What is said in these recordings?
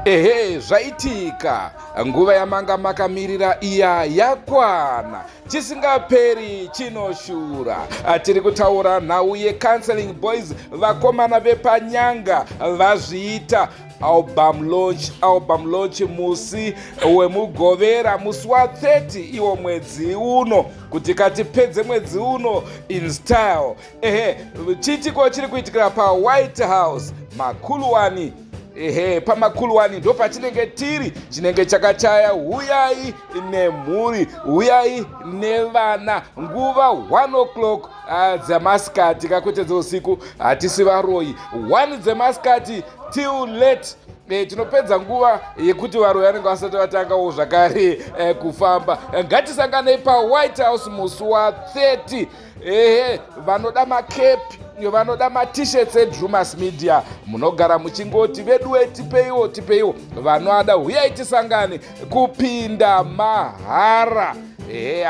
Ehe, zvaitika. Nguva yamanga makamirira iya yakwana. Chisingaperi chinoshura. Tiri kutaura nhau yeCounselling Boys, vakomana vepanyanga vazviita album launch musi wemugovera, musi wa30 iwo mwedzi uno, kuti katipedze mwedzi uno in style. Chitiko chiri kuitikira paWhite House Makuluwani. Pamakuluwani ndo patinenge tiri, chinenge chakachaya uyai nemhuri, uyai nevana, nguva 1 o'clock dzemasikati, kakwete dzeusiku hatisi varoi, 1 dzemasikati till late. Tinopedza nguva yekuti varoi vanenge vasati vatangawo zvakare kufamba. Ngatisanganei paWhite House musi wa30. Vanoda makepi, vanoda matishirts eDrewmas Media, munogara muchingoti vedu tipeiwo. Vanoda uyai tisangane, kupinda mahara.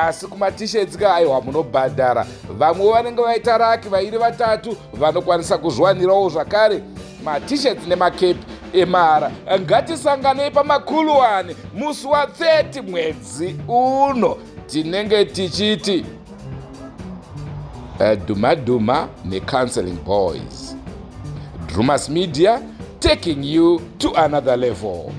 Asi kumatishirts aiwa munobhadhara. Vamwe vanenge vaita raki, vairi vatatu vanokwanisa kuzwanirawo zvakare matishirts nemakepi emahara. Ngatisanganei pamakuluwani musi wa30 mwedzi uno. Tinenge tichiti Duma neCounselling Boys. Drewmas Media, taking you to another level.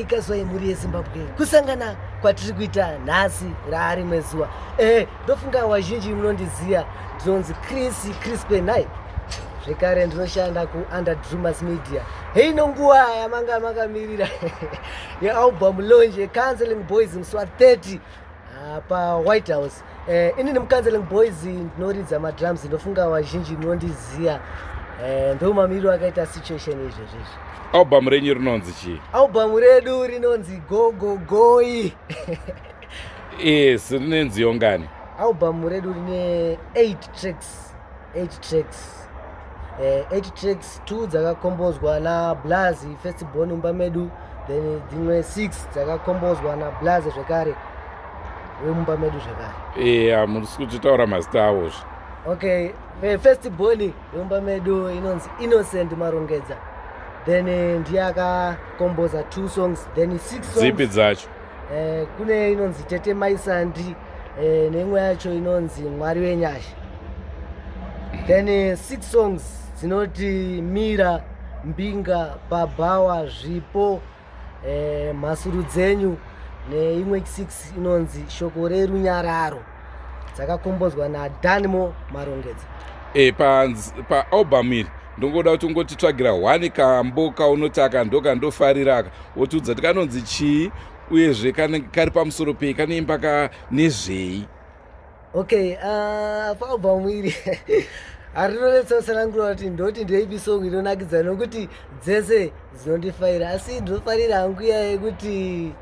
Kazoi muri yeZimbabwe, kusangana kwatiri kuita nhasi raari mwezuva. Ndofunga wazhinji munondiziva, ndinonzi Chris Penai, zvekare ndinoshanda kuunder Drewmas Media. Heino nguva yamanga makamirira yealbum launch yeCounselling Boys musi wa30 paWhite House. Ini nemuCounselling Boys ndinoridza madrums, ndofunga wazhinji munondiziva. Ndo mamiriro akaita situation izvezvezvi. Album renyu rinonzi chii? Album redu rinonzi GOGOGOI. Rinenzi yongani? Album redu rine 8 tracks. 8 tracks, 2 dzakakombozwa naBlazi Festival Mumba Medu, then dzimwe 6 dzakakombozwa naBlazi zvekare weMumba Medu zvekare. Muri kutaura mazita awozvo. Okay, Festival Mumba Medu inonzi Innocent Marongedza. Then ndiye akakomboza 2 songs, then 6 songs. Zipi dzacho? Kune inonzi Tete Maisandi, neimwe yacho inonzi Mwari Wenyasha. Then 6 songs dzinoti Mira, Mbinga, Babawa, Zvipo, Mhasuru Dzenyu, neimwe 6 inonzi Shoko Rerunyararo, dzakakombozwa naDanimo Marongedza. Album iri ndongoda kuti ungotitsvagira 1 kambo kaunotaka ndokandofariraka wotiudza kuti kanonzi chii, uyezve kari pamusoro pei, kanoimba nezvei? Okay, paalbum iri harinonetsosanangura kuti ndoti ndeipi song inonakidza, nokuti dzese dzinondifarira, asi ndinofarira hangu iya yekuti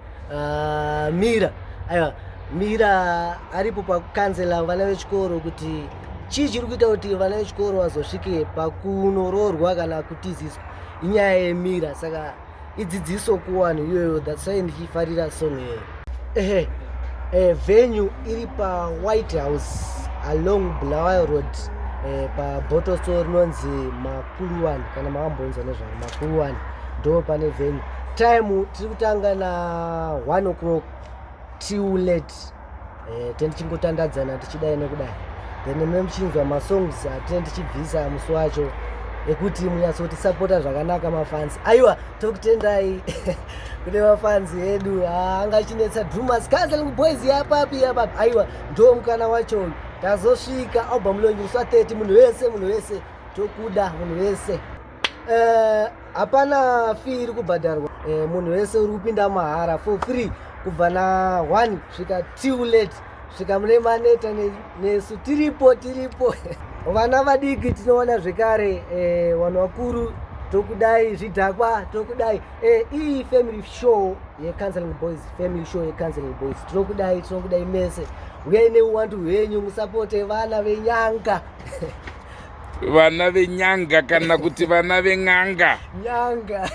Mira aripo pakukansela vana vechikoro, kuti chii chiri kuita kuti vana vechikoro vazosvike pakunoroorwa kana kutiziswa, inyaya yeMira. Saka idzidziso kuvanhu iyoyo, that's why ndichifarira song iyoyo. Venue iri paWhite House along Bulawayo Road, pabottle store rinonzi Makuluwani, kana makambonzwa nezvaro Makuluwani, ndo pane venue. Time tiri kutanga na 1 o'clock till late, tendichingotandadzana tichidai nekudai. Then muchinzwa masongs atende tichibvisa musi wacho ekuti munyatsoti sapota zvakanaka mafans. Aiwa, tokutendai kune mafans edu angachinetsa Drewmas Counselling Boys yapapi. Aiwa, ndo mukana wacho tazosvika album launch musi wa30. Munhu wese tokuda munhu wese. Hapana fee iri kubhadharwa, munhu wese uri kupinda mahara for free kubva na1 svika till late, svika mune maneta nesu tiripo. Vana vadiki tinoona zvekare, vanhu vakuru tokudai, zvidhakwa tokudai. Iyi family show yecounseling boys, family show yecounseling boys, tinokudai mese. Uyai neuwandu hwenyu, musapote vana venyanga. Vana venyanga kana kuti vana ven'anga. Nyanga.